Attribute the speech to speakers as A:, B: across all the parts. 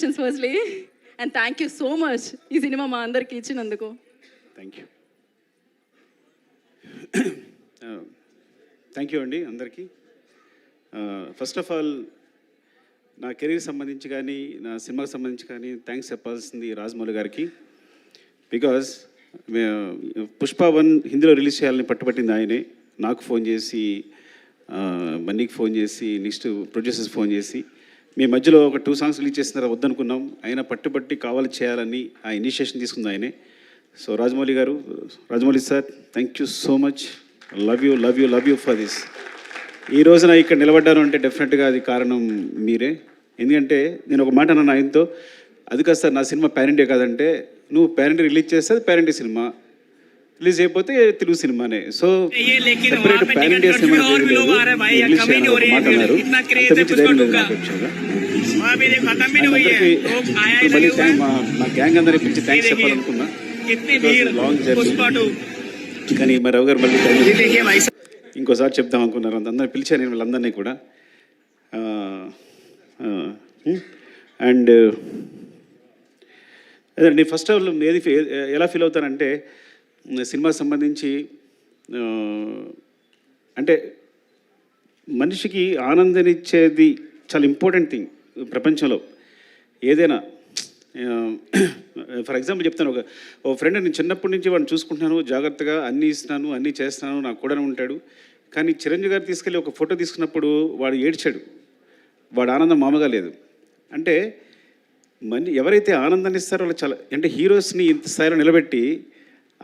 A: Congratulations firstly and thank you so much ఈ cinema మా అందరికి ఇచ్చినందుకు.
B: Thank you. థ్యాంక్ యూ అండి అందరికీ. ఫస్ట్ ఆఫ్ ఆల్ నా కెరీర్ సంబంధించి కానీ నా సినిమాకి సంబంధించి కానీ థ్యాంక్స్ చెప్పాల్సింది రాజమౌళి గారికి. బికాజ్ పుష్ప 1 హిందీలో రిలీజ్ చేయాలని పట్టుబట్టింది ఆయనే. నాకు ఫోన్ చేసి, బన్నీకి ఫోన్ చేసి, నెక్స్ట్ ప్రొడ్యూసర్స్ ఫోన్ చేసి, మీ మధ్యలో ఒక 2 సాంగ్స్ రిలీజ్ చేస్తున్నారా వద్దనుకున్నాం, ఆయన పట్టుబట్టి కావాలి చేయాలని ఆ ఇనిషియేషన్ తీసుకుంది ఆయనే. So Rajamouli sir thank you so much. Love you for this. ఈ రోజున ఇక్కడ నిలబడ్డాను అంటే డెఫినెట్గా అది కారణం మీరే. ఎందుకంటే నేను ఒక మాట అన్నాను ఆయనతో, అది కాదు సార్ నా సినిమా పాన్ ఇండియా కాదంటే, నువ్వు పాన్ ఇండియా రిలీజ్ చేస్తే అది పాన్ ఇండియా సినిమా, రిలీజ్ అయిపోతే తెలుగు సినిమానే. So separate pan India cinema release చేయాలని ఒక మాట అన్నారు. అంతమించి ధైర్యం లేదు నాకు యాక్చువల్గా. మళ్ళీ మా గ్యాంగ్ అందరి పిలిచి థ్యాంక్స్ చెప్పాలనుకున్నా. లాంగ్ జర్నీ కానీ మా రావు గారు మళ్ళీ ఇంకోసారి చెప్దాం అనుకున్నారు. అందరిని పిలిచాను నేను వీళ్ళందరినీ కూడా. అండ్ అదే ఫస్ట్ ఆఫ్ ఆల్ ఏది ఎలా ఫీల్ అవుతానంటే, సినిమాకి సంబంధించి అంటే మనిషికి ఆనందాన్నిచ్చేది చాలా ఇంపార్టెంట్ థింగ్ ప్రపంచంలో ఏదైనా. ఫర్ ఎగ్జాంపుల్ చెప్తాను, ఒక ఫ్రెండ్ నేను చిన్నప్పటి నుంచి వాడిని చూసుకుంటున్నాను, జాగ్రత్తగా అన్నీ ఇస్తున్నాను, అన్నీ చేస్తున్నాను, నాకు కూడా ఉంటాడు. కానీ చిరంజీవి గారు తీసుకెళ్ళి ఒక ఫోటో తీసుకున్నప్పుడు వాడు ఏడ్చాడు. వాడు ఆనందం మామూలుగా లేదు. అంటే ఎవరైతే ఆనందాన్ని ఇస్తారో వాళ్ళు చాలా, అంటే హీరోస్ని ఇంత స్థాయిలో నిలబెట్టి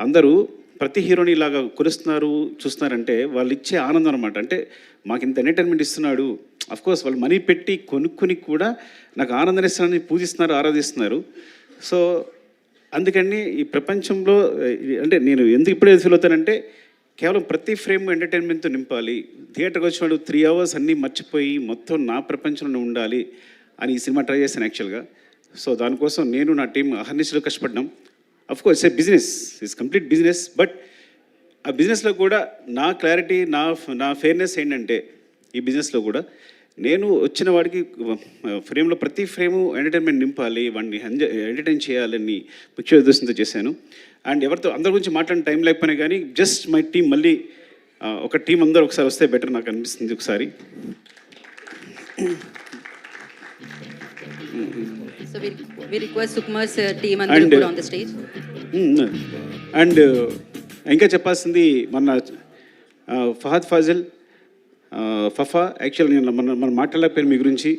B: అందరూ ప్రతి హీరోని ఇలాగా కొలుస్తున్నారు చూస్తున్నారంటే వాళ్ళు ఇచ్చే ఆనందం అనమాట. అంటే మాకు ఇంత ఎంటర్టైన్మెంట్ ఇస్తున్నాడు, అఫ్కోర్స్ వాళ్ళు మనీ పెట్టి కొనుక్కొని కూడా నాకు ఆనందాన్ని ఇస్తున్నారని పూజిస్తున్నారు, ఆరాధిస్తున్నారు. సో అందుకని ఈ ప్రపంచంలో అంటే నేను ఎందుకు ఇప్పుడే ఫీల్ అవుతానంటే, కేవలం ప్రతి ఫ్రేమ్ ఎంటర్టైన్మెంట్తో నింపాలి. థియేటర్కి వచ్చినాడు 3 hours అన్నీ మర్చిపోయి మొత్తం నా ప్రపంచంలో ఉండాలి అని ఈ సినిమా ట్రై చేశాను యాక్చువల్గా. సో దానికోసం నేను నా టీం అహర్నిశలు కష్టపడ్డాం. Of course A business, it's complete business. But ఆ బిజినెస్లో కూడా నా క్లారిటీ, నా ఫెయిర్నెస్ ఏంటంటే, ఈ బిజినెస్లో కూడా నేను వచ్చిన వాడికి ఫ్రేమ్లో ప్రతి ఫ్రేము ఎంటర్టైన్మెంట్ నింపాలి, వాడిని ఎంటర్టైన్ చేయాలని ముఖ్య ఉద్దేశంతో చేశాను. అండ్ ఎవరితో అందరి గురించి మాట్లాడిన టైం లేకపోయినా కానీ జస్ట్ మై టీం మళ్ళీ ఒక టీం అందరూ ఒకసారి వస్తే బెటర్ నాకు అనిపిస్తుంది ఒకసారి. అండ్ ఇంకా చెప్పాల్సింది మన ఫహద్ ఫాజిల్, ఫఫా. యాక్చువల్ నేను మనం మాట్లాడలేకపోయాను మీ గురించి.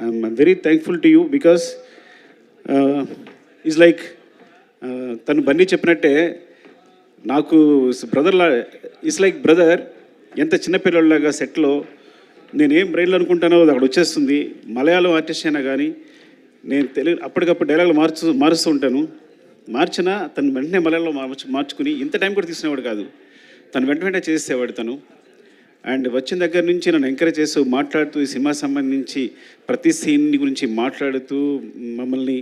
B: I'm very thankful to you because is like తను బన్నీ చెప్పినట్టే నాకు బ్రదర్లా, ఇట్స్ లైక్ బ్రదర్. ఎంత చిన్నపిల్లలాగా సెట్లో నేనేం బ్రెయిన్లో అనుకుంటానో అది అక్కడ వచ్చేస్తుంది. మలయాళం ఆర్టిస్ట్ అయినా కానీ నేను తెలుగు అప్పటికప్పుడు డైలాగులు మారుస్తూ ఉంటాను. మార్చినా తను వెంటనే మలయాళంలో మార్చుకుని ఇంత టైం కూడా తీసుకునేవాడు కాదు, తను వెంటనే చేసేవాడు తను. అండ్ వచ్చిన దగ్గర నుంచి నన్ను ఎంకరేజ్ చేస్తూ మాట్లాడుతూ ఈ సినిమా సంబంధించి ప్రతి సీన్ గురించి మాట్లాడుతూ మమ్మల్ని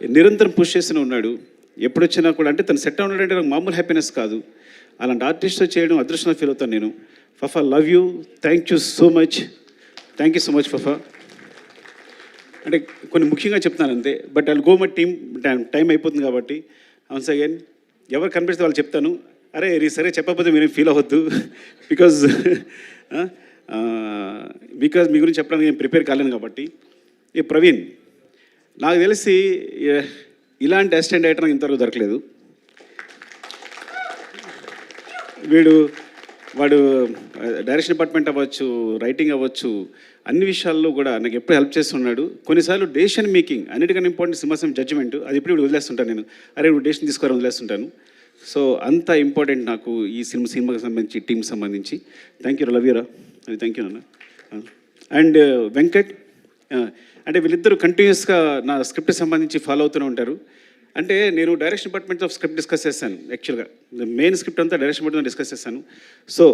B: నిరంతరం పుష్ చేస్తూనే ఉన్నాడు. ఎప్పుడు వచ్చినా కూడా అంటే తను సెట్ ఉన్నాడంటే నాకు మామూలు హ్యాపీనెస్ కాదు. అలాంటి ఆర్టిస్ట్తో చేయడం అదృష్టంగా ఫీల్ అవుతాను నేను. Fafa love you, thank you so much Fafa. అంటే కొన్ని ముఖ్యంగా చెప్తాను అంతే, but I'll go my team. Time అయిపోతుంది కాబట్టి వన్స్ అగైన్ ఎవరు కనిపిస్తే వాళ్ళు చెప్తాను. అరే సరే చెప్పకపోతే మీరేం ఫీల్ అవ్వద్దు, బికాజ్ మీ గురించి చెప్పడానికి నేను ప్రిపేర్ కాలేను కాబట్టి. ఈ ప్రవీణ్ నాకు తెలిసి ఇలాంటి అసిస్టెంట్ డైరెక్టర్ నాకు ఇంతవరకు దొరకలేదు. వాడు డైరెక్షన్ డిపార్ట్మెంట్ అవ్వచ్చు, రైటింగ్ అవ్వచ్చు, అన్ని విషయాల్లో కూడా నాకు ఎప్పుడు హెల్ప్ చేస్తున్నాడు. కొన్నిసార్లు డెసిషన్ మేకింగ్ అన్నిటికన్నా ఇంపార్టెంట్ సినిమా జడ్జిమెంట్, అది ఇప్పుడు వదిలేస్తుంటాను నేను. నువ్వు డెసిషన్ తీసుకోవాలని వదిలేస్తుంటాను. సో అంత ఇంపార్టెంట్ నాకు ఈ సినిమాకి సంబంధించి, టీంకి సంబంధించి. థ్యాంక్ యూ, లవ్ యూరా. థ్యాంక్ యూ నాన్న. అండ్ వెంకట్, అంటే వీళ్ళిద్దరూ కంటిన్యూస్గా నా స్క్రిప్ట్ సంబంధించి ఫాలో అవుతూనే ఉంటారు. అంటే నేను డైరెక్షన్ డిపార్ట్మెంట్తో స్క్రిప్ట్ డిస్కస్ చేశాను. యాక్చువల్గా మెయిన్ స్క్రిప్ట్ అంతా డైరెక్షన్ డిపార్ట్మెంట్ డిస్కస్ చేశాను. సో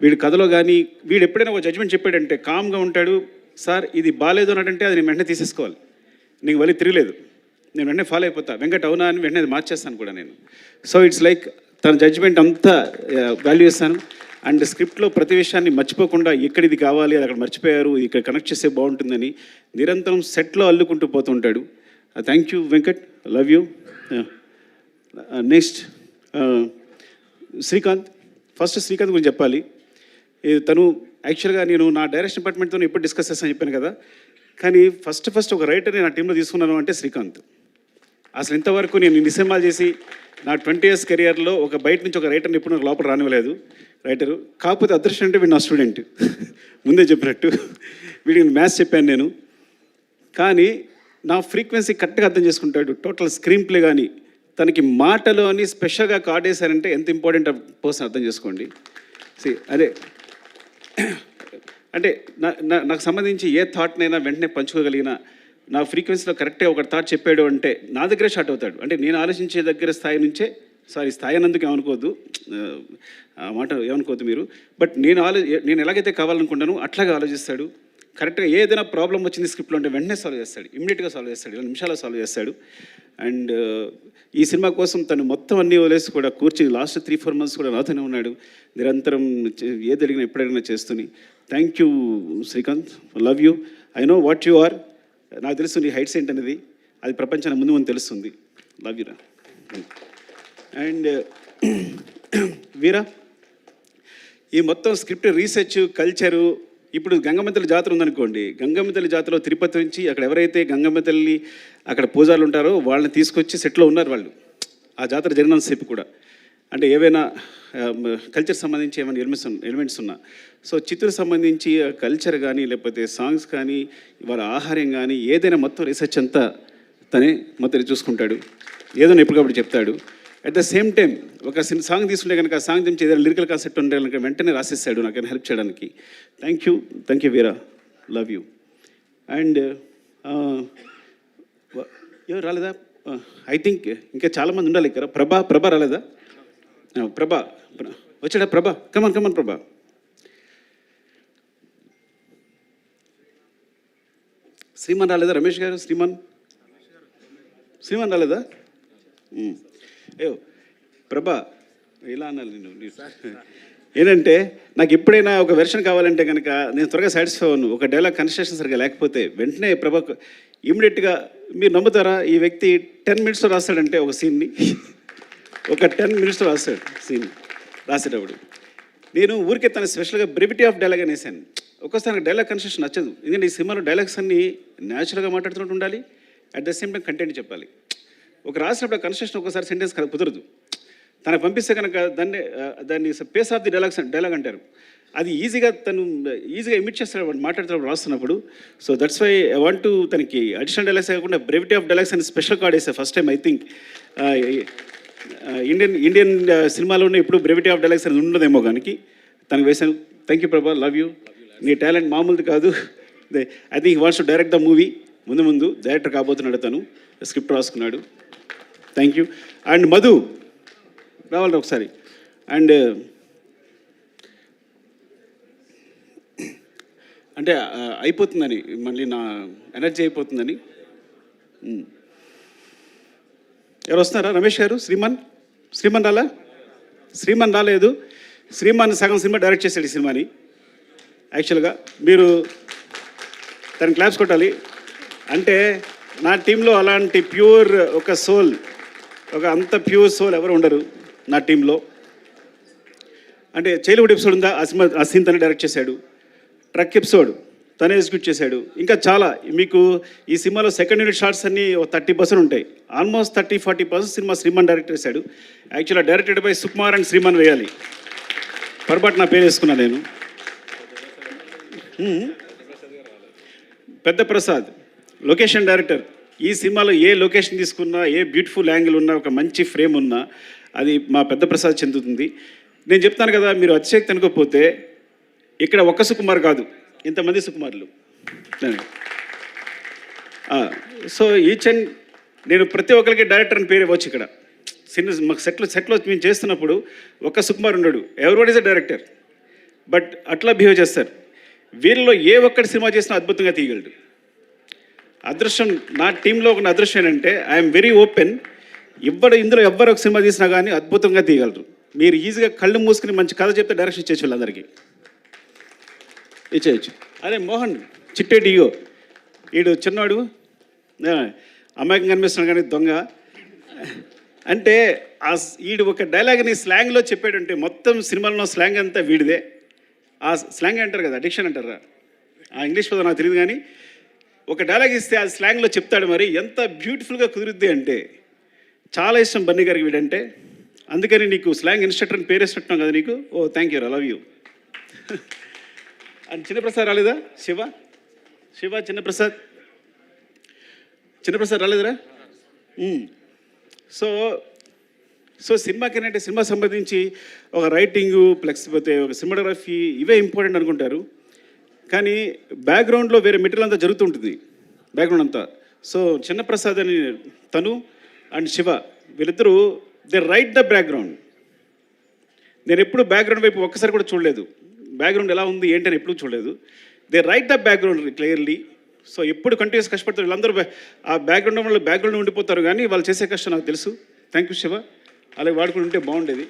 B: వీడి కథలో కానీ వీడు ఎప్పుడైనా ఒక జడ్జ్మెంట్ చెప్పాడంటే కామ్గా ఉంటాడు. సార్ ఇది బాగాలేదు అన్నట్టంటే అది నేను వెంటనే తీసేసుకోవాలి, నీకు మళ్ళీ తిరగలేదు, నేను వెంటనే ఫాలో అయిపోతా. వెంకట్ అవునా అని వెంటనే మార్చేస్తాను కూడా నేను. సో ఇట్స్ లైక్ తన జడ్జ్మెంట్ అంతా వాల్యూ చేస్తాను. అండ్ స్క్రిప్ట్లో ప్రతి విషయాన్ని మర్చిపోకుండా ఎక్కడ ఇది కావాలి అది అక్కడ మర్చిపోయారు, ఇక్కడ కనెక్ట్ చేస్తే బాగుంటుందని నిరంతరం సెట్లో అల్లుకుంటూ పోతుంటాడు. Thank you Venkat, love you. Next Srikanth. First Srikanth గురించి చెప్పాలి. తను యాక్చువల్గా నేను నా డైరెక్షన్ డిపార్ట్మెంట్తో ఎప్పుడు డిస్కస్ చేస్తాను చెప్పాను కదా, కానీ ఫస్ట్ ఒక రైటర్ని నా టీంలో తీసుకున్నాను అంటే శ్రీకాంత్. అసలు ఇంతవరకు నేను ఇన్ని సినిమాలు చేసి నా 20 years కెరియర్లో ఒక బయట నుంచి ఒక రైటర్ని ఎప్పుడు నాకు లోపల రానివ్వలేదు రైటరు. కాకపోతే అదృష్టం అంటే వీడు నా స్టూడెంట్, ముందే చెప్పినట్టు వీడికి మ్యాథ్స్ చెప్పాను నేను. కానీ నా ఫ్రీక్వెన్సీ కరెక్ట్గా అర్థం చేసుకుంటాడు. టోటల్ స్క్రీన్ ప్లే కానీ తనకి మాటలు అని స్పెషల్గా కార్డ్ వేశారంటే ఎంత ఇంపార్టెంట్ పర్సన్ అర్థం చేసుకోండి. అదే అంటే నాకు సంబంధించి ఏ థాట్నైనా వెంటనే పంచుకోగలిగిన, నా ఫ్రీక్వెన్సీలో కరెక్ట్గా ఒక థాట్ చెప్పాడు అంటే నా దగ్గరే షార్ట్ అవుతాడు. అంటే నేను ఆలోచించే దగ్గర స్థాయి నుంచే, స్థాయి అన్నందుకు ఏమనుకోవద్దు, ఆ మాట ఏమనుకోవద్దు మీరు, బట్ నేను ఎలాగైతే కావాలనుకుంటానో అట్లాగే ఆలోచిస్తాడు. కరెక్ట్గా ఏదైనా ప్రాబ్లం వచ్చింది స్క్రిప్ట్లో అంటే వెంటనే సాల్వ్ చేస్తాడు, ఇమ్మీడియట్గా సాల్వ్ చేస్తాడు, 2 నిమిషాల్లో సాల్వ్ చేస్తాడు. అండ్ ఈ సినిమా కోసం తను మొత్తం అన్నీ వదిలేసి కూడా కూర్చుని లాస్ట్ 3-4 months కూడా నాతోనే ఉన్నాడు, నిరంతరం ఏది అడిగినా ఎప్పుడడిగినా చేస్తూని. Thank you Srikanth, love you. I know what you are. నాకు తెలుసు నీ హైట్స్ ఏంటనేది, అది ప్రపంచానికి ముందు తెలుస్తుంది. లవ్ యూరా. అండ్ వీరా, ఈ మొత్తం స్క్రిప్ట్ రీసెర్చ్ కల్చరు. ఇప్పుడు గంగమ్మ తల్లి జాతర ఉందనుకోండి, గంగమ్మ తల్లి జాతరలో తిరుపతి నుంచి అక్కడ ఎవరైతే గంగమ్మ తల్లి అక్కడ పూజారులు ఉంటారో వాళ్ళని తీసుకొచ్చి సెట్లో ఉన్నారు వాళ్ళు, ఆ జాతర జరిగినంతసేపు కూడా. అంటే ఏవైనా కల్చర్ సంబంధించి ఏమైనా ఎలిమెంట్స్ ఉన్నా, సో చిత్తూరు సంబంధించి కల్చర్ కానీ లేకపోతే సాంగ్స్ కానీ వాళ్ళ ఆహారం కానీ ఏదైనా మొత్తం రీసెర్చ్ అంతా తనే మొత్తం చూసుకుంటాడు, ఏదైనా ఎప్పటికప్పుడు చెప్తాడు. అట్ ద సేమ్ టైం ఒక సాంగ్ తీసుకుంటే కనుక ఆ సాంగ్ నుంచి ఏదైనా లిరికల్ కాన్సెప్ట్ ఉంటే కనుక వెంటనే రాసేస్తాడు నాకైనా హెల్ప్ చేయడానికి. Thank you Veera, love you. And ఎవరు రాలేదా? ఐ థింక్ ఇంకా చాలామంది ఉండాలి ఇక్కడ. ప్రభా రాలేదా? ప్రభా వచ్చాడా? ప్రభా కమన్ ప్రభా. శ్రీమాన్ రాలేదా? రమేష్ గారు, శ్రీమాన్ రాలేదా? ప్రభా ఇలా అన్నాను నేను. ఏంటంటే నాకు ఎప్పుడైనా ఒక వెర్షన్ కావాలంటే కనుక నేను త్వరగా సాటిస్ఫై అవ్వను. ఒక డైలాగ్ కన్స్ట్రక్షన్ సరిగా లేకపోతే వెంటనే ప్రభా ఇమ్మీడియట్గా, మీరు నమ్ముతారా, ఈ వ్యక్తి 10 minutesలో రాస్తాడంటే ఒక సీన్ని, ఒక 10 minutesలో రాస్తాడు సీన్. రాసేటప్పుడు నేను ఊరికే తన స్పెషల్గా బ్రెవిటీ ఆఫ్ డైలాగ్ అని వేసాను. ఒక్కోసారి నాకు డైలాగ్ కన్స్ట్రక్షన్ నచ్చదు, ఎందుకంటే ఈ సినిమాలో డైలాగ్స్ అన్నీ న్యాచురల్గా మాట్లాడుతున్నట్టు ఉండాలి, at the same time content చెప్పాలి. ఒక రాసినప్పుడు కన్స్ట్రక్షన్ ఒకసారి సెంటెన్స్ కుదరదు, తనకు పంపిస్తే కనుక దాన్ని పేస్ ఆఫ్ ది డైలాగ్ అంటారు. అది తను ఈజీగా ఇమిట్ చేస్తాడు వాడు మాట్లాడుతున్నప్పుడు రాస్తున్నప్పుడు. So that's why I want to తనకి అడిషనల్ డైలాగ్స్ కాకుండా బ్రెవిటీ ఆఫ్ డైలాగ్స్ అని స్పెషల్ కార్డ్ వేసా first time. I think Indian సినిమాలోనే ఇప్పుడు బ్రెవిటీ ఆఫ్ డైలాగ్స్ అనేది ఉండదేమో కానీ తనకు వేసాను. థ్యాంక్ యూ ప్రభా, లవ్ యూ. నీ టాలెంట్ మామూలుది కాదు. I think he wants to direct the movie. ముందు డైరెక్టర్ కాబోతున్నాడు, తను స్క్రిప్ట్ రాసుకున్నాడు. Thank you. అండ్ మధు రావాలి ఒకసారి. అండ్ అంటే అయిపోతుందని, మళ్ళీ నా ఎనర్జీ అయిపోతుందని. ఎవరు వస్తున్నారా? రమేష్ గారు, శ్రీమాన్ రాలా? శ్రీమాన్ రాలేదు. శ్రీమాన్ సగం సినిమా డైరెక్ట్ చేశాడు ఈ సినిమాని. యాక్చువల్గా మీరు తన క్లాప్స్ కొట్టాలి. అంటే నా టీంలో అలాంటి ప్యూర్ అంత ప్యూర్ సోల్ ఎవరు ఉండరు నా టీంలో. అంటే చైల్డ్హుడ్ ఎపిసోడ్ ఉందా, ఆ సీన్ తనే డైరెక్ట్ చేశాడు. ట్రక్ ఎపిసోడ్ తనే ఎగ్జిక్యూట్ చేశాడు. ఇంకా చాలా మీకు ఈ సినిమాలో సెకండ్ యూనిట్ షార్ట్స్ అన్నీ 30% ఉంటాయి. ఆల్మోస్ట్ 30-40% సినిమా శ్రీమాన్ డైరెక్ట్ చేశాడు. యాక్చువల్గా directed by Sukumar and Sriman వేయాలి, పొరపాటు నా పేరు వేసుకున్నా నేను. పెద్ద ప్రసాద్ లొకేషన్ డైరెక్టర్. ఈ సినిమాలో ఏ లొకేషన్ తీసుకున్నా, ఏ బ్యూటిఫుల్ యాంగిల్ ఉన్నా, ఒక మంచి ఫ్రేమ్ ఉన్నా అది మా పెద్ద ప్రసాద్ చెందుతుంది. నేను చెప్తాను కదా, మీరు అతిశక్తి అనుకోకపోతే ఇక్కడ ఒక్క సుకుమార్ కాదు, ఇంతమంది సుకుమార్లు. సో నేను ప్రతి ఒక్కరికి డైరెక్టర్ అని పేరు ఇవ్వచ్చు. ఇక్కడ మాకు సెట్లో మేము చేస్తున్నప్పుడు ఒక్క సుకుమార్ ఉన్నాడు, everybody is a director. But అట్లా బిహేవ్ చేస్తారు. వీళ్ళలో ఏ ఒక్కటి సినిమా చేసినా అద్భుతంగా తీయగలడు. అదృష్టం నా టీంలో ఒక అదృష్టం ఏంటంటే ఐఎమ్ వెరీ ఓపెన్. ఇందులో ఎవ్వరు ఒక సినిమా తీసినా కానీ అద్భుతంగా తీయగలరు. మీరు ఈజీగా కళ్ళు మూసుకుని మంచి కథ చెప్తే డైరెక్షన్ ఇచ్చేసి వాళ్ళందరికీ ఇచ్చేయచ్చు. అదే మోహన్ చిట్టే డియో, వీడు చిన్నవాడు అమ్మాయికి కనిపిస్తున్నాడు కానీ దొంగ అంటే వీడు ఒక డైలాగ్ని స్లాంగ్లో చెప్పాడంటే మొత్తం సినిమాలో స్లాంగ్ అంతా వీడిదే. ఆ స్లాంగ్ అంటారు కదా, అడిక్షన్ అంటారా, ఆ ఇంగ్లీష్ పదం నాకు తెలియదు కానీ ఒక డైలాగ్ ఇస్తే ఆ స్లాంగ్లో చెప్తాడు. మరి ఎంత బ్యూటిఫుల్గా కుదురుద్ది అంటే చాలా ఇష్టం బన్నీ గారికి వీడంటే. అందుకని నీకు స్లాంగ్ ఇన్స్ట్రక్టర్ అని పేరేసినట్టున్నాం కదా నీకు. Oh thank you, I love you. And Chinnaprasad రాలేదా? శివ చిన్నప్రసాద్ రాలేదురా? సో సినిమాకి ఏంటంటే సినిమా సంబంధించి ఒక రైటింగు లేకపోతే ఒక సినిమాటోగ్రఫీ ఇవే ఇంపార్టెంట్ అనుకుంటారు, కానీ బ్యాక్గ్రౌండ్లో వేరే మెటీరియల్ అంతా జరుగుతుంటుంది బ్యాక్గ్రౌండ్ అంతా. సో చిన్నప్రసాద్ అని తను అండ్ శివ వీళ్ళిద్దరూ దే రైట్ ద బ్యాక్గ్రౌండ్. నేను ఎప్పుడు బ్యాక్గ్రౌండ్ వైపు ఒక్కసారి కూడా చూడలేదు, బ్యాక్గ్రౌండ్ ఎలా ఉంది ఏంటని ఎప్పుడు చూడలేదు. They right the background clearly. So ఎప్పుడు కంటిన్యూస్ కష్టపడతారు వీళ్ళందరూ. ఆ బ్యాక్గ్రౌండ్ ఉండిపోతారు కానీ వాళ్ళు చేసే కష్టం నాకు తెలుసు. థ్యాంక్ యూ శివ, అలాగే వాడుకుని ఉంటే బాగుండేది.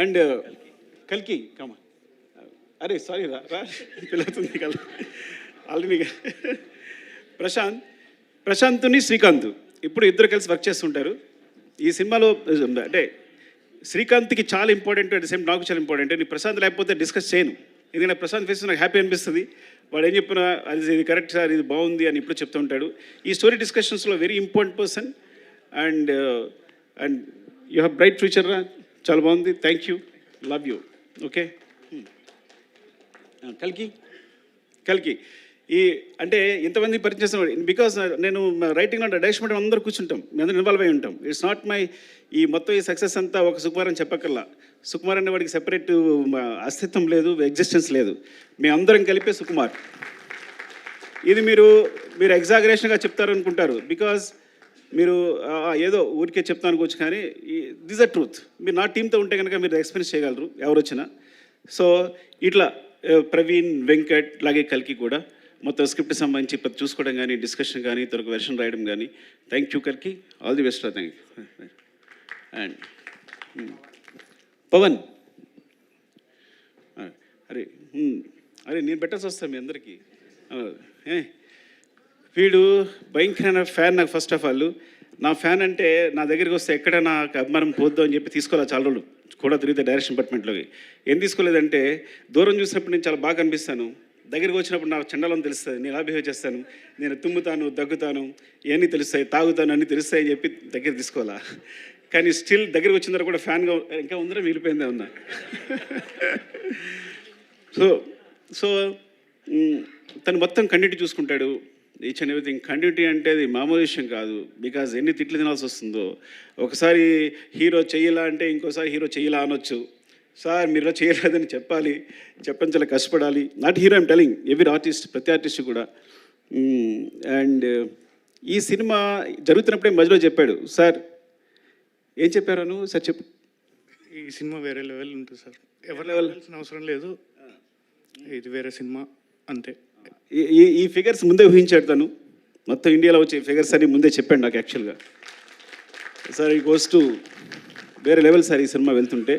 B: అండ్ కల్కి కమా, అరే సారీ రా పిల్లవుతుంది కల్ ఆల్రెడీ. ప్రశాంత్ని శ్రీకాంత్ ఇప్పుడు ఇద్దరు కలిసి వర్క్ చేస్తుంటారు ఈ సినిమాలో. అంటే శ్రీకాంత్కి చాలా ఇంపార్టెంట్, అట్ ద సేమ్ నాకు చాలా ఇంపార్టెంట్. నేను ప్రశాంత్ లేకపోతే డిస్కస్ చేయను, ఎందుకంటే ప్రశాంత్ ఫేస్ నాకు హ్యాపీ అనిపిస్తుంది. వాడు ఏం చెప్పినా అది ఇది కరెక్ట్ సార్, ఇది బాగుంది అని ఇప్పుడు చెప్తూ ఉంటాడు. ఈ స్టోరీ డిస్కషన్స్లో very important person. And you have bright future రా, చాలా బాగుంది. Thank you, love you. Okay. కల్కి ఈ అంటే ఇంతమంది పరిచయం చేస్తున్నాడు బికాస్ నేను రైటింగ్ అంటే డైరెక్షన్ అందరూ కూర్చుంటాం, మేము అందరూ ఇన్వాల్వ్ అయి ఉంటాం. ఇట్స్ నాట్ మై ఈ మొత్తం ఈ సక్సెస్ అంతా ఒక సుకుమార్ అని చెప్పక్కర్లా. సుకుమార్ అనే వాడికి సెపరేట్ అస్తిత్వం లేదు, ఎగ్జిస్టెన్స్ లేదు. మేము అందరం కలిపే సుకుమార్. ఇది మీరు ఎగ్జాగరేషన్గా చెప్తారనుకుంటారు, బికాజ్ మీరు ఏదో ఊరికే చెప్తాను అనుకోవచ్చు, కానీ దిస్ అ ట్రూత్. మీరు నా టీంతో ఉంటే కనుక మీరు ఎక్స్పీరియన్స్ చేయగలరు ఎవరు వచ్చినా. సో ఇట్లా ప్రవీణ్, వెంకట్, అలాగే కల్కి కూడా మొత్తం స్క్రిప్ట్ సంబంధించి ప్రతి చూసుకోవడం కానీ, డిస్కషన్ కానీ, తనకు వెర్షన్ రాయడం కానీ. థ్యాంక్ యూ కల్కి, ఆల్ ది బెస్ట్ రా. Thank you. అండ్ పవన్, అరే నేను పెట్టాల్సి వస్తాను మీ అందరికీ. వీడు భయంకరమైన ఫ్యాన్ నాకు. ఫస్ట్ ఆఫ్ ఆల్ నా ఫ్యాన్ అంటే నా దగ్గరికి వస్తే ఎక్కడ నాకు అభిమానం పోద్దాం అని చెప్పి తీసుకోవాలి చాలా రోజులు కూడా తిరిగితే డైరెక్షన్ డిపార్ట్మెంట్లోకి. ఏం తీసుకోలేదంటే దూరం చూసినప్పుడు నేను చాలా బాగా అనిపిస్తాను, దగ్గరికి వచ్చినప్పుడు నాకు చండాలని తెలుస్తుంది, నేను ఎలా బిహేవ్ చేస్తాను, నేను తుమ్ముతాను, దగ్గుతాను, ఇవన్నీ తెలుస్తాయి, తాగుతాను, అన్నీ తెలుస్తాయి అని చెప్పి దగ్గర తీసుకోవాలా. కానీ స్టిల్ దగ్గరికి వచ్చిన తర్వాత కూడా ఫ్యాన్గా ఇంకా ఉందరా మిగిలిపోయిందే ఉన్నా. సో తను మొత్తం కంటిన్యూటీ చూసుకుంటాడు, ఈచ్ అండ్ ఎవ్రీథింగ్. కంటిన్యూటీ అంటే అది మామూలు విషయం కాదు, బికాజ్ ఎన్ని తిట్లు తినాల్సి వస్తుందో. ఒకసారి హీరో చెయ్యలా అంటే ఇంకోసారి హీరో చెయ్యలా అనొచ్చు. సార్ మీరు చేయలేదని చెప్పాలి, చెప్పని చాలా కష్టపడాలి. Not hero I'm telling, every artist, ప్రతి ఆర్టిస్ట్ కూడా. అండ్ ఈ సినిమా జరుగుతున్నప్పుడే మధ్యలో చెప్పాడు, సార్ ఏం చెప్పారు సార్ చెప్పు.
C: ఈ సినిమా వేరే లెవెల్ ఉంటుంది సార్, ఎవరు లెవెల్ అవసరం లేదు, ఇది వేరే సినిమా అంతే.
B: ఈ ఫిగర్స్ ముందే ఊహించాడు తను, మొత్తం ఇండియాలో వచ్చే ఫిగర్స్ అని ముందే చెప్పాడు నాకు యాక్చువల్గా. సార్ ఈ గోస్ టు వేరే లెవెల్ సార్ ఈ సినిమా వెళ్తుంటే,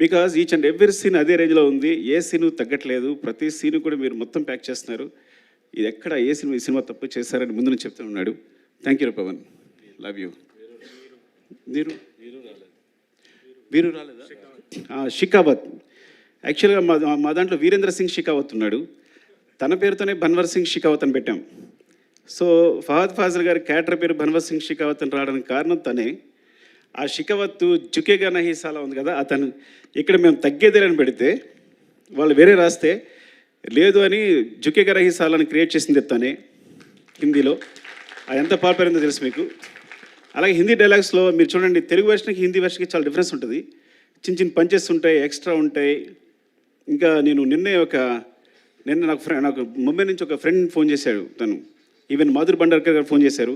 B: because each and every scene అదే రేంజ్లో ఉంది, ఏ సీను తగ్గట్లేదు, ప్రతి సీను కూడా మీరు మొత్తం ప్యాక్ చేస్తున్నారు. ఇది ఎక్కడ ఏ సినిమా ఈ సినిమా తప్పు చేస్తారని ముందు నుంచి చెప్తూ ఉన్నాడు. Thank you Pavan, love you. వీరు రాలేదా? షికావత్. యాక్చువల్గా మా దాంట్లో వీరేంద్ర సింగ్ షికావత్ ఉన్నాడు, తన పేరుతోనే భన్వర్ సింగ్ షికావత్ అని పెట్టాం. సో ఫహద్ ఫాజిల్ గారి క్యారెక్టర్ పేరు భన్వర్ సింగ్ షికావత్ అని రావడానికి కారణం తనే. ఆ షికావత్ జుకేగా నహీసాలా ఉంది కదా, అతను ఇక్కడ మేము తగ్గేదేలని పెడితే వాళ్ళు వేరే రాస్తే లేదు అని జుకేగా నహీసాలాని క్రియేట్ చేసింది తనే హిందీలో. అది ఎంత పాపులర్ అయిందో తెలుసు మీకు. అలాగే హిందీ డైలాగ్స్లో మీరు చూడండి, తెలుగు వెర్షన్కి హిందీ వెర్షన్కి చాలా డిఫరెన్స్ ఉంటుంది. చిన్న చిన్న పంచెస్ ఉంటాయి, ఎక్స్ట్రా ఉంటాయి. ఇంకా నేను నిన్న నాకు ముంబై నుంచి ఒక ఫ్రెండ్ ఫోన్ చేశాడు, తను ఈవెన్ మాధురి భండార్కర్ గారు ఫోన్ చేశారు,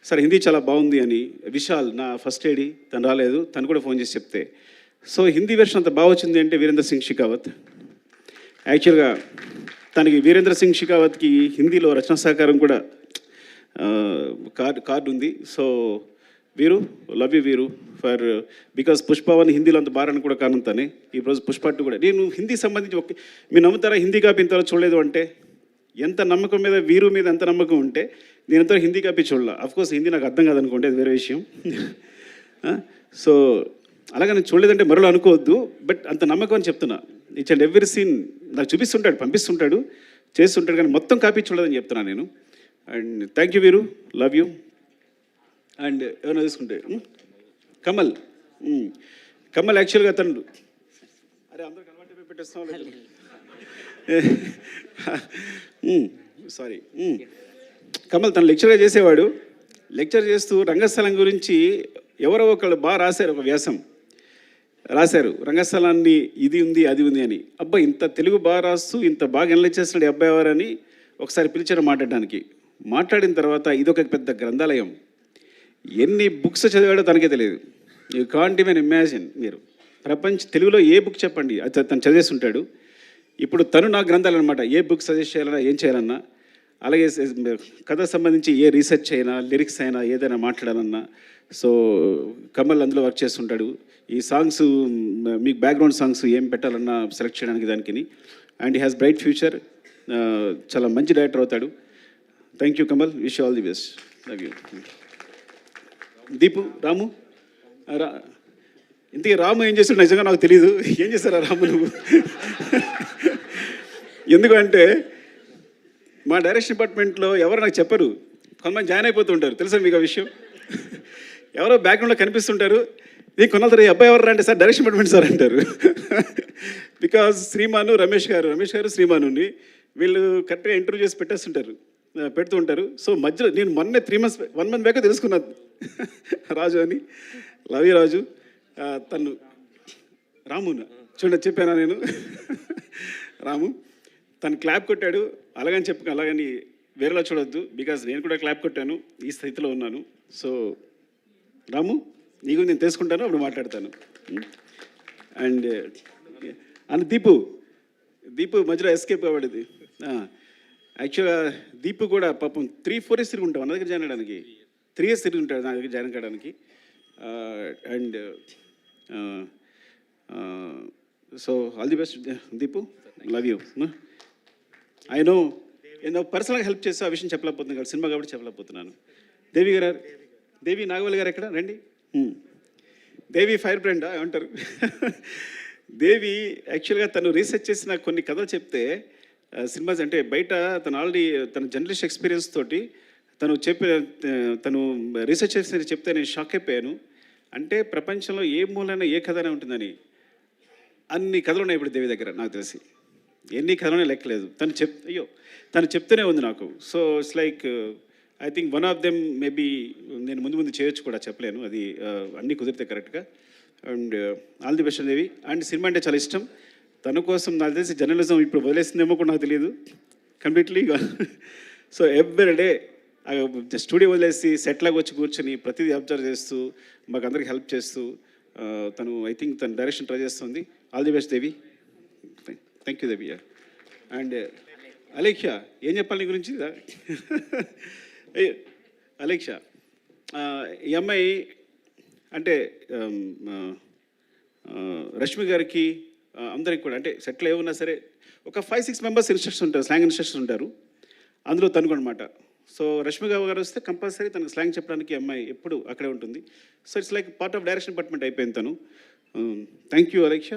B: సార్ హిందీ చాలా బాగుంది అని. విశాల్ నా ఫస్ట్ ఏడి, తను రాలేదు, తను కూడా ఫోన్ చేసి చెప్తే. సో హిందీ వెర్షన్ అంత బాగా వచ్చింది అంటే వీరేంద్ర సింగ్ షికావత్. యాక్చువల్గా తనకి వీరేంద్ర సింగ్ షికావత్కి హిందీలో రచనా సహకారం కూడా కార్డు ఉంది. సో వీరు లవ్ యూ వీరు ఫర్ బికాస్ పుష్పవన్ హిందీలో అంత బారని కూడా కానంతానే ఈరోజు పుష్ప 2 కూడా నేను హిందీ సంబంధించి మీరు నమ్ముతారా హిందీ కాపీ ఇంతవరకు చూడలేదు అంటే ఎంత నమ్మకం మీద వీరు మీద ఎంత నమ్మకం ఉంటే నేను ఎంతో హిందీ కాపీ చూడాల అఫ్కోర్స్ హిందీ నాకు అర్థం కాదనుకోండి అది వేరే విషయం సో అలాగే నేను చూడలేదంటే మరో అనుకోవద్దు బట్ అంత నమ్మకం అని చెప్తున్నా ఈచ్ అండ్ ఎవ్రీ సీన్ నాకు చూపిస్తుంటాడు పంపిస్తుంటాడు చేస్తుంటాడు కానీ మొత్తం కాపీ చూడలేదని చెప్తున్నాను నేను అండ్ థ్యాంక్ యూ వీరు లవ్ యూ అండ్ ఏమైనా తీసుకుంటే కమల్ కమల్ యాక్చువల్గా తను అరే అందరికి అలవాటు పెట్టేస్తాం సారీ కమల్ తను లెక్చర్గా చేసేవాడు లెక్చర్ చేస్తూ రంగస్థలం గురించి ఎవరో ఒకళ్ళు బాగా రాశారు ఒక వ్యాసం రాశారు రంగస్థలాన్ని ఇది ఉంది అది ఉంది అని అబ్బా ఇంత తెలుగు బాగా రాస్తూ ఇంత బాగా ఎనలైజ్ చేస్తున్నాడు అబ్బాయి ఎవరని ఒకసారి పిలిచారు మాట్లాడడానికి మాట్లాడిన తర్వాత ఇదొక పెద్ద గ్రంథాలయం ఎన్ని బుక్స్ చదివాడో తనకే తెలియదు యూ కాంట్ ఈవెన్ ఇమాజిన్ మీరు తెలుగులో ఏ బుక్ చెప్పండి అది తను చదివేసి ఉంటాడు ఇప్పుడు తను నా గ్రంథాలు అనమాట ఏ బుక్ సజెస్ట్ చేయాలన్నా ఏం చేయాలన్నా అలాగే కథ సంబంధించి ఏ రీసెర్చ్ అయినా లిరిక్స్ అయినా ఏదైనా మాట్లాడాలన్నా సో కమల్ అందులో వర్క్ చేస్తుంటాడు ఈ సాంగ్స్ మీకు బ్యాక్గ్రౌండ్ సాంగ్స్ ఏం పెట్టాలన్నా సెలెక్ట్ చేయడానికి దానికి and he has bright future చాలా మంచి డైరెక్టర్ అవుతాడు thank you Kamal wish all the best love you Deepu Ramu ఇంతకీ రాము ఏం చేస్తాడు నిజంగా నాకు తెలియదు ఏం చేస్తారా రాము నువ్వు ఎందుకంటే మా డైరెక్షన్ డిపార్ట్మెంట్లో ఎవరు నాకు చెప్పరు కొంతమంది జాయిన్ అయిపోతుంటారు తెలుసా మీకు ఆ విషయం ఎవరో బ్యాక్గ్రౌండ్లో కనిపిస్తుంటారు ఇది కొనాలి అబ్బాయి ఎవరు అంటే సార్ డైరెక్షన్ డిపార్ట్మెంట్ సార్ అంటారు బికాజ్ శ్రీమాను రమేష్ గారు శ్రీమానుని వీళ్ళు కరెక్ట్గా ఇంటర్వ్యూ చేసి పెడుతూ ఉంటారు సో మధ్యలో నేను మొన్నే 1 month బ్యాక్ తెలుసుకున్నాను రాజు అని లవ్ యూ రాజు తను రామునా చూడండి చెప్పానా నేను రాము తను క్లాప్ కొట్టాడు అలాగని వేరేలా చూడొద్దు బికాజ్ నేను కూడా క్లాప్ కొట్టాను ఈ స్థితిలో ఉన్నాను సో రాము నీకు నేను తెలుసుకుంటాను అప్పుడు మాట్లాడతాను అండ్ దీపు మధ్యలో ఎస్కేప్ అవ్వడది యాక్చువల్గా దీపు కూడా పాపం 3-4 years తిరిగి ఉంటాం నా దగ్గర జాయిన్ అవ్వడానికి 3 years తిరిగి ఉంటాడు నా దగ్గర జాయిన్ కావడానికి and so all the best Deepu love you I no ఏదో పర్సనల్గా హెల్ప్ చేస్తే ఆ విషయం చెప్పలేకపోతున్నాను కదా సినిమా కాబట్టి చెప్పలేకపోతున్నాను దేవి నాగవల్లి గారు ఎక్కడ రండి దేవి ఫైర్ బ్రాండా ఏమంటారు దేవి యాక్చువల్గా తను రీసెర్చ్ చేసిన కొన్ని కథలు చెప్తే సినిమాస్ అంటే బయట తను ఆల్రెడీ తన జర్నలిస్ట్ ఎక్స్పీరియన్స్ తోటి తను రీసెర్చ్ చేసి చెప్తే నేను షాక్ అయిపోయాను అంటే ప్రపంచంలో ఏ మూలైనా ఏ కథనే ఉంటుందని అన్ని కథలు ఉన్నాయి ఇప్పుడు దేవి దగ్గర నాకు తెలిసి ఎన్ని కథలోనే లెక్కలేదు తను చెప్తూనే ఉంది నాకు so it's like I think one of them maybe నేను ముందు చేయొచ్చు కూడా చెప్పలేను అది అన్నీ కుదిరితే కరెక్ట్గా and all the best Devi and cinema అంటే చాలా ఇష్టం తన కోసం నాకు తెలిసి జర్నలిజం ఇప్పుడు వదిలేస్తుందేమో కూడా నాకు తెలియదు కంప్లీట్లీగా సో ఎవ్రీడే స్టూడియో వదిలేసి సెట్లాగా వచ్చి కూర్చొని ప్రతిదీ అబ్జర్వ్ చేస్తూ మాకు అందరికి హెల్ప్ చేస్తూ తను ఐ థింక్ తను డైరెక్షన్ ట్రై చేస్తుంది all the best Devi thank you Devi and Alekhya ఏం చెప్పాలి నీ గురించి అలేఖ్య ఈ అమ్మాయి అంటే రష్మి గారికి అందరికి కూడా అంటే సెటిల్ ఏమన్నా సరే ఒక 5-6 members ఇన్స్ట్రక్షన్ ఉంటారు స్లాంగ్ ఇన్స్ట్రక్షన్ ఉంటారు అందులో తనుకు అనమాట సో రష్మి గారు వస్తే కంపల్సరీ తనకు స్లాంగ్ చెప్పడానికి అమ్మాయి ఎప్పుడు అక్కడే ఉంటుంది so it's like part of direction department అయిపోయింది తను thank you Alekhya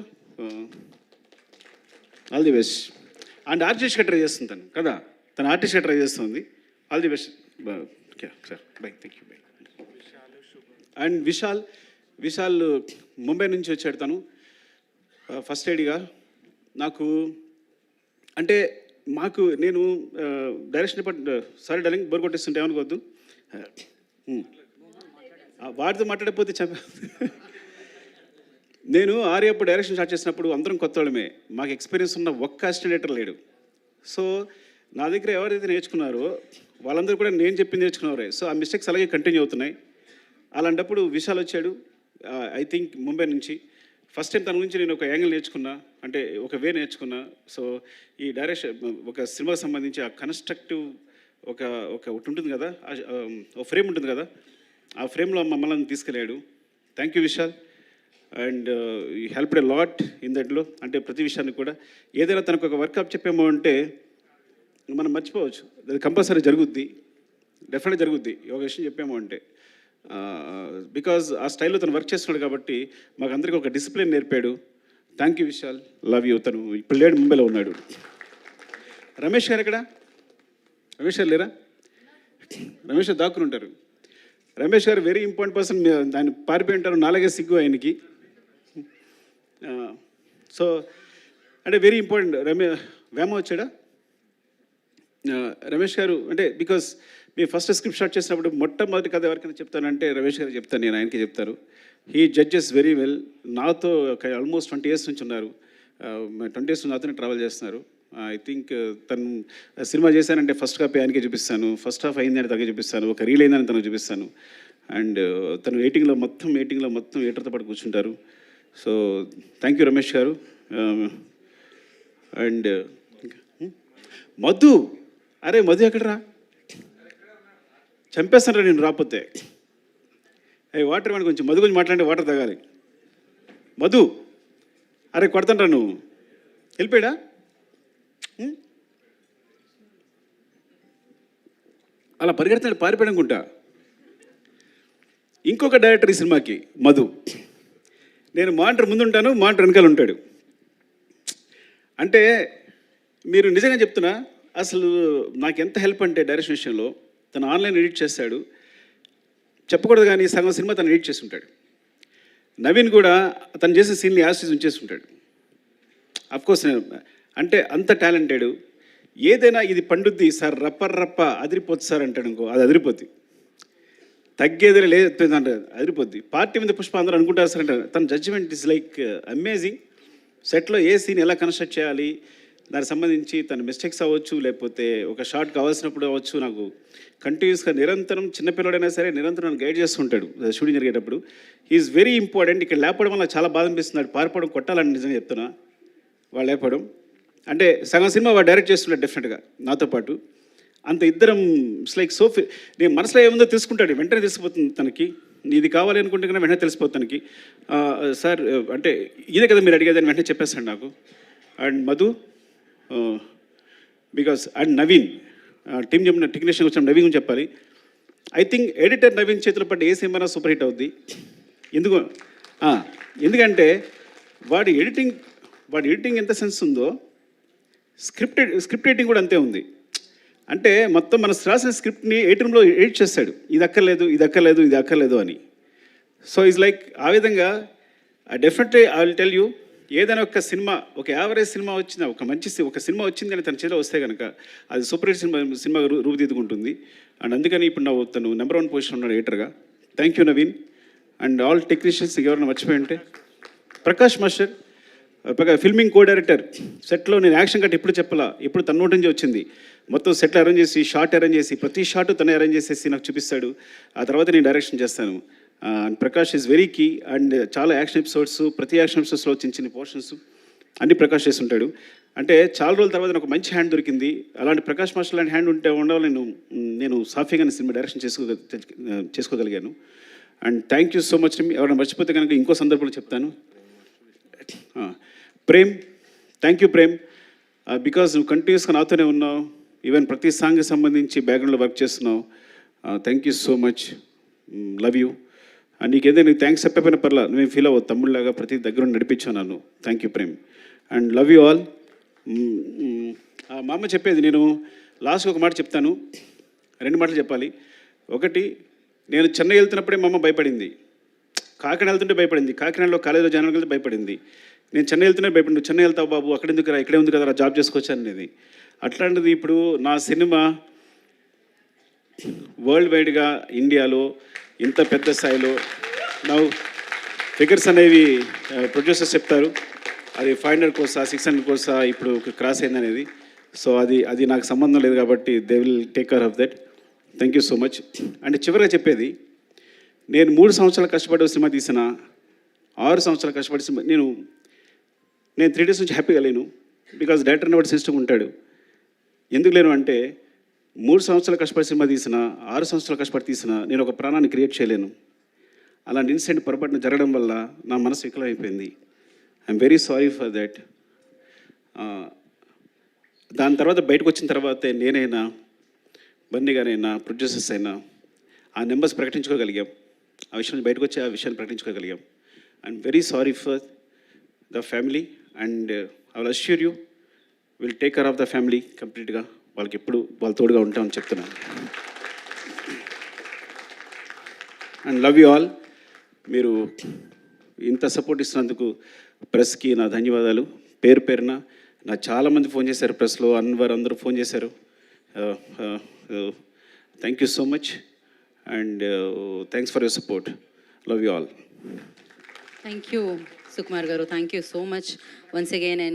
B: all the best and ఆర్టిస్ట్గా ట్రై చేస్తుంది తను కదా తను ఆర్టిస్ట్గా ట్రై చేస్తుంది all the best sir bye thank you bye and Vishal Mumbai నుంచి వచ్చాడు తను ఫస్ట్ ఎయిడ్గా నాకు అంటే నేను direction department sorry darling bore కొట్టేస్తుంటే ఏమనుకోవద్దు వాటితో మాట్లాడకపోతే నేను ఆర్యప్పుడు డైరెక్షన్ స్టార్ట్ చేసినప్పుడు అందరం కొత్త వాళ్ళమే మాకు ఎక్స్పీరియన్స్ ఉన్న ఒక్క అసిస్టెంట్ లేడు సో నా దగ్గర ఎవరైతే నేర్చుకున్నారో వాళ్ళందరూ కూడా నేను చెప్పింది నేర్చుకున్నారే సో ఆ మిస్టేక్స్ అలాగే కంటిన్యూ అవుతున్నాయి అలాంటప్పుడు విశాల్ వచ్చాడు ఐ థింక్ ముంబై నుంచి ఫస్ట్ టైం తన గురించి నేను ఒక యాంగిల్ నేర్చుకున్నా అంటే ఒక వే నేర్చుకున్నా సో ఈ డైరెక్షన్ ఒక సినిమాకి సంబంధించి ఆ కన్స్ట్రక్టివ్ ఒకటి ఉంటుంది కదా ఒక ఫ్రేమ్ ఉంటుంది కదా ఆ ఫ్రేమ్లో మమ్మల్ని తీసుకెళ్ళాడు. Thank you Vishal. అండ్ ఈ హెల్ప్డ్ ఎ లాట్ ఇన్ దట్లో. అంటే ప్రతి విషయాన్ని కూడా ఏదైనా తనకు ఒక వర్కప్ చెప్పామో అంటే మనం మర్చిపోవచ్చు, అది కంపల్సరీ జరుగుద్ది, డెఫినెట్గా జరుగుద్ది ఒక విషయం చెప్పాము అంటే. బికాజ్ ఆ స్టైల్లో తను వర్క్ చేస్తున్నాడు కాబట్టి మాకు అందరికీ ఒక డిసిప్లిన్ నేర్పాడు. Thank you Vishal, love you. తను ఇప్పుడు లేడు, ముంబైలో ఉన్నాడు. రమేష్ గారు ఎక్కడ? రమేష్ గారు లేరా? రమేష్ గారు దాక్కుని ఉంటారు. రమేష్ గారు వెరీ ఇంపార్టెంట్ పర్సన్. దాన్ని పారిపోయి ఉంటారు, నాలుగే సిగ్గు ఆయనకి. సో అంటే వెరీ ఇంపార్టెంట్. వేమ వచ్చాడా? రమేష్ గారు అంటే because me first script start చేసినప్పుడు మొట్టమొదటి కథ ఎవరికైనా చెప్తానంటే రమేష్ గారు చెప్తాను, నేను ఆయనకి చెప్తాను. He judges very well. నాతో ఆల్మోస్ట్ 20 years నుంచి ఉన్నారు. 20 years నుంచి నాతోనే ట్రావెల్ చేస్తున్నారు. ఐ థింక్ తను సినిమా చేశానంటే ఫస్ట్ కాపీ ఆయనకే చూపిస్తాను, ఫస్ట్ హాఫ్ అయిందని తనకే చూపిస్తాను, ఒక రీల్ అయిందని తనకు చూపిస్తాను. అండ్ తను ఎయిటింగ్లో మొత్తం ఎయిటర్తో పాటు కూర్చుంటారు. సో థ్యాంక్ యూ రమేష్ గారు. అండ్ మధు, అరే మధు ఎక్కడరా? చంపేస్తానరా నేను రాకపోతే. వాటర్ ఇవ్వండి కొంచెం, మధు కొంచెం మాట్లాడి వాటర్ తాగాలి. మధు, అరే కొడతానరా నువ్వు, వెళ్ళిపోయాడా? అలా పరిగెడతాడు, పారిపోయాడు అనుకుంటా. ఇంకొక డైరెక్టర్ ఈ సినిమాకి మధు. నేను మానిటర్ ముందుంటాను, మానిటర్ వెనకాల ఉంటాడు. అంటే మీరు నిజంగా చెప్తున్నా, అసలు నాకు ఎంత హెల్ప్ అంటే డైరెక్షన్ విషయంలో. తను ఆన్లైన్ ఎడిట్ చేస్తాడు, చెప్పకూడదు కానీ సగం సినిమా తను ఎడిట్ చేసి ఉంటాడు. నవీన్ కూడా తను చేసే సీన్ని యాసిస్ ఉంచేసి ఉంటాడు. అఫ్కోర్స్ అంటే అంత టాలెంటెడ్. ఏదైనా ఇది పండుద్ది సార్, రప్ప అదిరిపోద్ది సార్ అంటాడు అనుకో, అది అదిరిపోద్ది. తగ్గేదే లేదు అంటే అదిరిపోద్ది. పార్టీ మీద పుష్ప అందరూ అనుకుంటారు సార్ అంటే తన జడ్జిమెంట్ ఇస్ లైక్ అమేజింగ్. సెట్లో ఏ సీన్ ఎలా కన్స్ట్రక్ట్ చేయాలి, దానికి సంబంధించి తన మిస్టేక్స్ అవ్వచ్చు, లేకపోతే ఒక షార్ట్ కావాల్సినప్పుడు అవ్వచ్చు, నాకు కంటిన్యూస్గా నిరంతరం, చిన్నపిల్లడైనా సరే నిరంతరం గైడ్ చేస్తుంటాడు షూటింగ్ జరిగేటప్పుడు. Is very important. ఇక్కడ లేపడం వల్ల చాలా బాధ అనిపిస్తున్నాడు. పారిపోవడం కొట్టాలని నిజంగా చెప్తున్నా. వాళ్ళు లేపడం అంటే సగం సినిమా వాడు డైరెక్ట్ చేస్తున్నాడు డెఫినెట్గా నాతో పాటు. అంత ఇద్దరం ఇట్స్ లైక్ సోఫీ. నేను మనసులో ఏముందో తెలుసుకుంటాడు, వెంటనే తెలిసిపోతుంది తనకి. ఇది కావాలి అనుకుంటే కన్నా వెంటనే తెలిసిపోతుంది తనకి. సార్ అంటే ఇదే కదా మీరు అడిగేదని వెంటనే చెప్పేస్తాడు నాకు. And Madhu because and Naveen team చెప్పిన టెక్నీషియన్ వచ్చిన నవీన్ గురించి చెప్పాలి. ఐ థింక్ ఎడిటర్ నవీన్ చేతులు పడ్డ ఏ సినిమా సూపర్ హిట్ అవుద్ది. ఎందుకంటే వాడి ఎడిటింగ్ ఎంత సెన్స్ ఉందో స్క్రిప్ట్ ఎడిటింగ్ కూడా అంతే ఉంది. అంటే మొత్తం మన రాసిన స్క్రిప్ట్ని 8 roomలో ఎడిట్ చేస్తాడు, ఇది అక్కర్లేదు అని. సో ఈజ్ లైక్ ఆ విధంగా definitely I will tell you, ఏదైనా ఒక సినిమా, ఒక యావరేజ్ సినిమా వచ్చిన, ఒక సినిమా వచ్చింది కానీ తన చేతిలో వస్తే కనుక అది సూపర్ హిట్ సినిమా రూపుదిద్దుకుంటుంది. అండ్ అందుకని ఇప్పుడు తను నెంబర్ 1 పొజిషన్ ఉన్నాడు ఎడిటర్గా. Thank you Naveen and all technicians. ఎవరైనా మర్చిపోయి ఉంటే Prakash master filming co director. సెట్లో నేను యాక్షన్ కట్ ఎప్పుడు చెప్పాలా, ఎప్పుడు తన నోటి నుంచి వచ్చింది. మొత్తం సెట్లు అరేంజ్ చేసి, షార్ట్ అరేంజ్ చేసి, ప్రతి షార్ట్ తనే అరేంజ్ చేసేసి నాకు చూపిస్తాడు. ఆ తర్వాత నేను డైరెక్షన్ చేస్తాను. Prakash is very key. And చాలా యాక్షన్ ఎపిసోడ్స్, ప్రతి యాక్షన్ ఎపిసోడ్స్లో చిన్న పోర్షన్స్ అన్ని ప్రకాష్ చేస్తుంటాడు. అంటే చాలా రోజుల తర్వాత నాకు మంచి హ్యాండ్ దొరికింది. అలాంటి ప్రకాష్ మాస్టర్ లాంటి హ్యాండ్ ఉండాలి నేను సాఫీగా సినిమా డైరెక్షన్ చేసుకోగలిగాను. And thank you so much. ఎవరైనా మర్చిపోతే కనుక ఇంకో సందర్భంలో చెప్తాను. Prem, thank you Prem, because నువ్వు కంటిన్యూస్గా నాతోనే ఉన్నావు. ఈవెన్ ప్రతి సాంగ్కి సంబంధించి బ్యాక్గ్రౌండ్లో వర్క్ చేస్తున్నావు. Thank you so much, love you. నీకేదైనా థ్యాంక్స్ చెప్పకపోయినా పర్లా, నువ్వేం ఫీల్ అవ్వదు, తమ్ముళ్ళలాగా ప్రతి దగ్గర నడిపించావు నన్ను. Thank you Prem and love you all. మా అమ్మ చెప్పేది, నేను లాస్ట్కి ఒక మాట చెప్తాను, 2 మాటలు చెప్పాలి. ఒకటి, నేను చెన్నై వెళ్తున్నప్పుడే మా అమ్మ భయపడింది, కాకినాడ వెళ్తుంటే భయపడింది, కాకినాడలో కాలేజీలో జాయిన్ వెళ్తే భయపడింది. నేను చెన్నై వెళ్తూనే భయపడి, చెన్నై వెళ్తావు బాబు, అక్కడ ఎందుకు రా, ఇక్కడే ఉంది కదా జాబ్ చేసుకోవచ్చు అనేది. అట్లాంటిది ఇప్పుడు నా సినిమా వరల్డ్ వైడ్గా ఇండియాలో ఇంత పెద్ద స్థాయిలో నా ఫిగర్స్ అనేవి ప్రొడ్యూసర్స్ చెప్తారు, అది 500 crores 600 crores ఇప్పుడు క్రాస్ అయింది అనేది. సో అది నాకు సంబంధం లేదు కాబట్టి they will take care of that. Thank you so much. అంటే చివరిగా చెప్పేది, నేను 3 సంవత్సరాలు కష్టపడి సినిమా తీసిన, 6 సంవత్సరాలు కష్టపడి సినిమా నేను 3 days నుంచి హ్యాపీగా లేను. బికాజ్ డైరెక్టర్ బట్టి సిస్టమ్ ఉంటాడు. ఎందుకు లేను అంటే 3 సంవత్సరాలు కష్టపడి సినిమా తీసిన, 6 సంవత్సరాలు కష్టపడి తీసిన నేను ఒక ప్రాణాన్ని క్రియేట్ చేయలేను. అలాంటి ఇన్సిడెంట్ పొరపాటున జరగడం వల్ల నా మనసు వికలమైపోయింది. I'm very sorry for that. దాని తర్వాత బయటకు వచ్చిన తర్వాతే నేనైనా, బన్నీ గారైనా, ప్రొడ్యూసర్స్ అయినా ఆ నెంబర్స్ ప్రకటించుకోగలిగాం. ఆ విషయం బయటకు వచ్చి ఆ విషయాన్ని ప్రకటించుకోగలిగాం. I'm very sorry for the family and I will assure you will take care of the family కంప్లీట్గా. వాళ్ళకి ఎప్పుడు వాళ్ళ తోడుగా ఉంటామని చెప్తున్నాను. And love you all. మీరు ఇంత సపోర్ట్ ఇస్తున్నందుకు ప్రెస్కి నా ధన్యవాదాలు. పేరు పేరున నా చాలామంది ఫోన్ చేశారు, ప్రెస్లో అన్వర్ అందరూ ఫోన్ చేశారు. Thank you so much and thanks for your support. Love you all.
A: Thank you Sukumar garu, thank you so much once again.